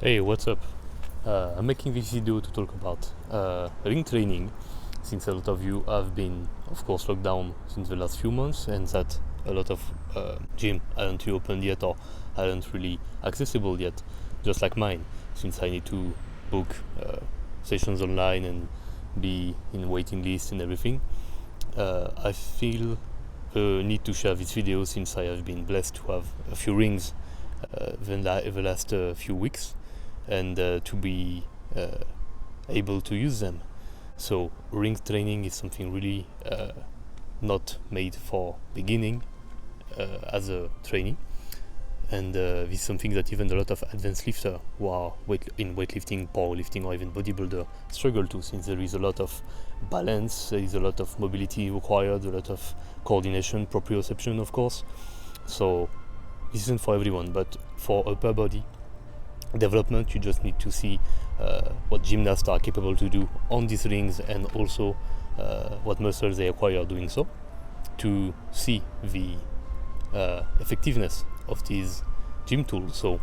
Hey, what's up? I'm making this video to talk about ring training, since a lot of you have been, of course, locked down since the last few months, and that a lot of gym aren't reopened yet or aren't really accessible yet, just like mine, since I need to book sessions online and be in waiting list and everything. I feel the need to share this video since I have been blessed to have a few rings the last few weeks, and to be able to use them. So ring training is something really not made for beginning as a trainee, and this is something that even a lot of advanced lifters who are in weightlifting, powerlifting, or even bodybuilder struggle to, since there is a lot of balance, there is a lot of mobility required, a lot of coordination, proprioception, of course. So this isn't for everyone, but for upper body development, you just need to see what gymnasts are capable to do on these rings, and also what muscles they acquire doing so, to see the effectiveness of these gym tools. So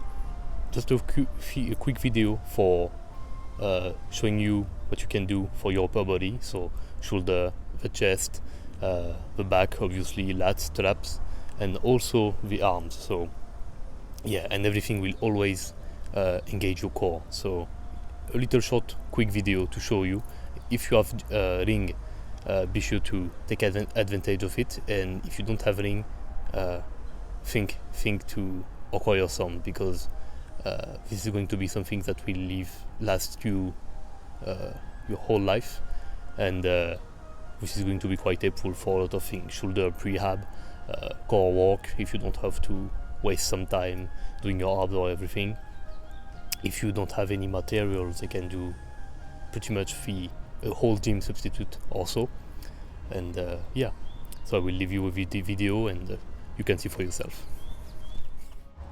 just a quick video for showing you what you can do for your upper body, so shoulder, the chest, the back, obviously lats, traps, and also the arms. So yeah, and everything will always engage your core. So a little short quick video to show you. If you have a ring, be sure to take advantage of it, and if you don't have a ring, think to acquire some, because this is going to be something that will last you your whole life, and which is going to be quite helpful for a lot of things: shoulder prehab, core work, if you don't have to waste some time doing your abs or everything. If you don't have any materials, they can do pretty much a whole gym substitute also. And yeah, so I will leave you with the video, and you can see for yourself.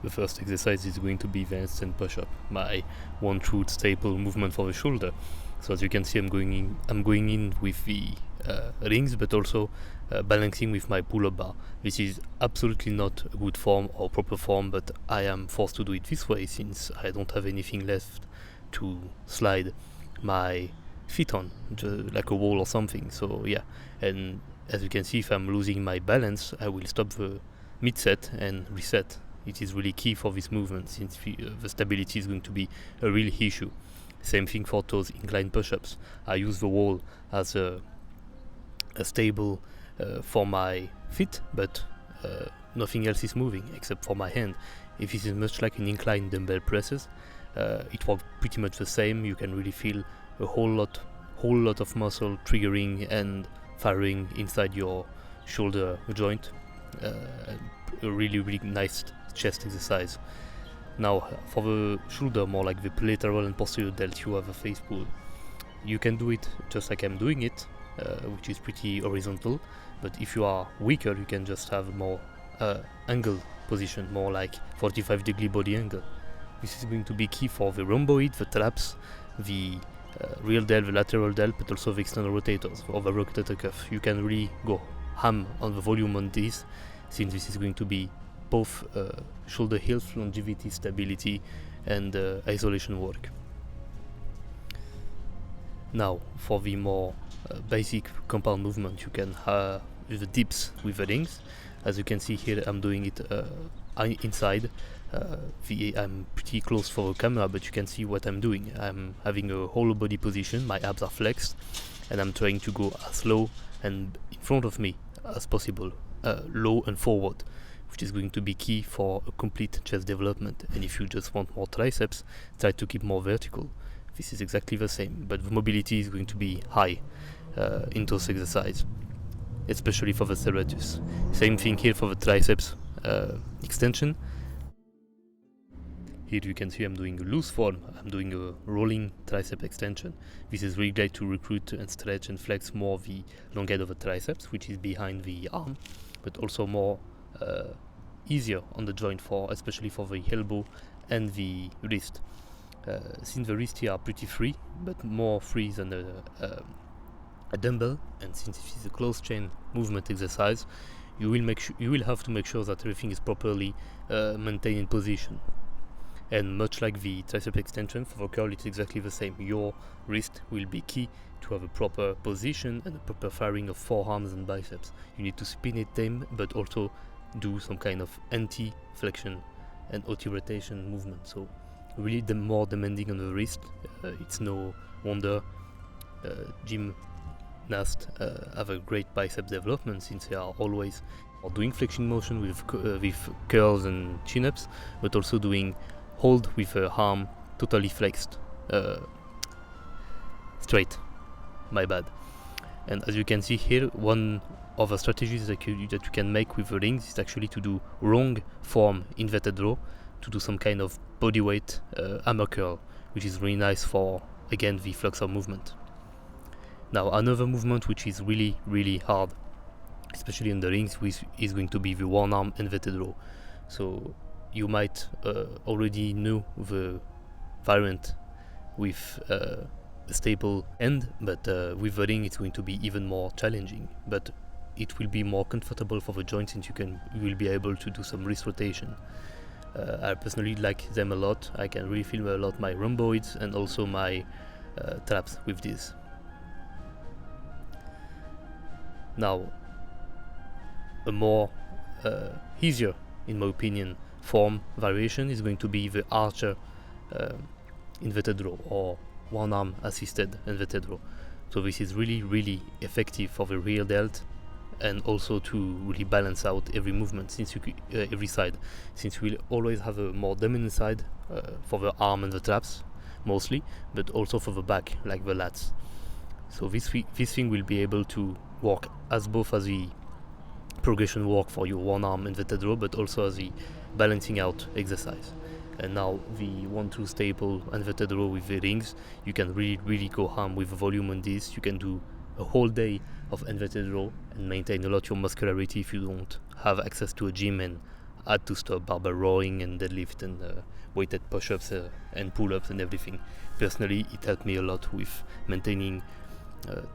The first exercise is going to be the handstand push-up, my one true staple movement for the shoulder. So as you can see, I'm going in with the rings, but also balancing with my pull-up bar. This is absolutely not a good form or proper form, but I am forced to do it this way since I don't have anything left to slide my feet on, like a wall or something. So yeah, and as you can see, if I'm losing my balance, I will stop the mid-set and reset. It is really key for this movement, since the stability is going to be a real issue. Same thing for those incline push-ups. I use the wall as a stable for my feet, but nothing else is moving except for my hand. If it is much like an incline dumbbell presses, it works pretty much the same. You can really feel a whole lot of muscle triggering and firing inside your shoulder joint. A really nice chest exercise. Now for the shoulder, more like the lateral and posterior delt, you have a face pull. You can do it just like I'm doing it, which is pretty horizontal, but if you are weaker, you can just have more angle position, more like 45-degree body angle. This is going to be key for the rhomboid, the traps, the real delt, the lateral delt, but also the external rotators or the rotator cuff. You can really go ham on the volume on this, since this is going to be both shoulder health, longevity, stability, and isolation work. Now for the more basic compound movement, you can have the dips with the rings. As you can see here, I'm doing it inside. I'm pretty close for the camera, but you can see what I'm doing. I'm having a whole body position, my abs are flexed, and I'm trying to go as low and in front of me as possible, low and forward, which is going to be key for a complete chest development. And if you just want more triceps, try to keep more vertical. This is exactly the same, but the mobility is going to be high in those exercises, especially for the serratus. Same thing here for the triceps extension. Here you can see I'm doing a loose form. I'm doing a rolling tricep extension. This is really great to recruit and stretch and flex more the long head of the triceps, which is behind the arm, but also more easier on the joint, especially for the elbow and the wrist. Since the wrists here are pretty free, but more free than a dumbbell, and since it is a closed chain movement exercise, you will have to make sure that everything is properly maintained in position. And much like the Triceps Extension, for the curl it's exactly the same. Your wrist will be key to have a proper position and a proper firing of forearms and biceps. You need to spin them, but also do some kind of anti-flexion and OT-rotation movement. So really more demanding on the wrist. It's no wonder gymnasts have a great bicep development, since they are always doing flexion motion with curls and chin-ups, but also doing hold with her arm totally flexed, straight, my bad. And as you can see here, one of the strategies that you can make with the rings is actually to do wrong form inverted row, to do some kind of body weight hammer curl, which is really nice for, again, the flexor movement. Now another movement which is really hard, especially in the rings, which is going to be the one arm inverted row. So you might already know the variant with a stable end, but with the ring it's going to be even more challenging, but it will be more comfortable for the joint, since you will be able to do some wrist rotation. I personally like them a lot. I can really feel a lot my rhomboids and also my traps with this. Now, a more easier, in my opinion, form variation is going to be the archer inverted row, or one arm assisted inverted row. So this is really effective for the rear delt, and also to really balance out every movement, since every side, since we'll always have a more dominant side for the arm and the traps mostly, but also for the back, like the lats. So this thing will be able to work as both as the progression work for your one arm inverted row, but also as the balancing out exercise. And now the 1-2 staple inverted row with the rings, you can really go ham with the volume on this. You can do a whole day of inverted row and maintain a lot your muscularity if you don't have access to a gym and had to stop barbell rowing and deadlift and weighted push-ups and pull-ups and everything. Personally, it helped me a lot with maintaining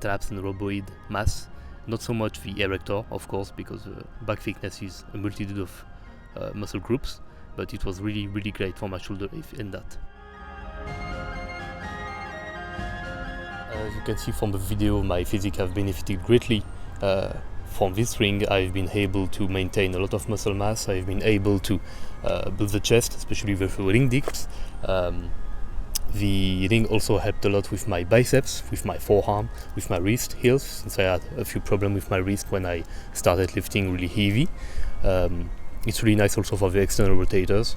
traps and rhomboid mass. Not so much the erector, of course, because back thickness is a multitude of muscle groups, but it was really great for my shoulder in that. As you can see from the video, my physique have benefited greatly from this ring. I've been able to maintain a lot of muscle mass. I've been able to build the chest, especially with the ring dips. The ring also helped a lot with my biceps, with my forearm, with my wrist heels, since I had a few problems with my wrist when I started lifting really heavy. It's really nice also for the external rotators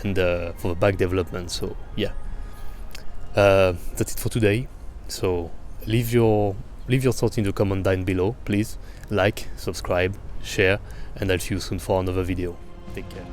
and for the back development. So yeah, that's it for today. So leave your thoughts in the comment down below, please. Like, subscribe, share, and I'll see you soon for another video. Take care.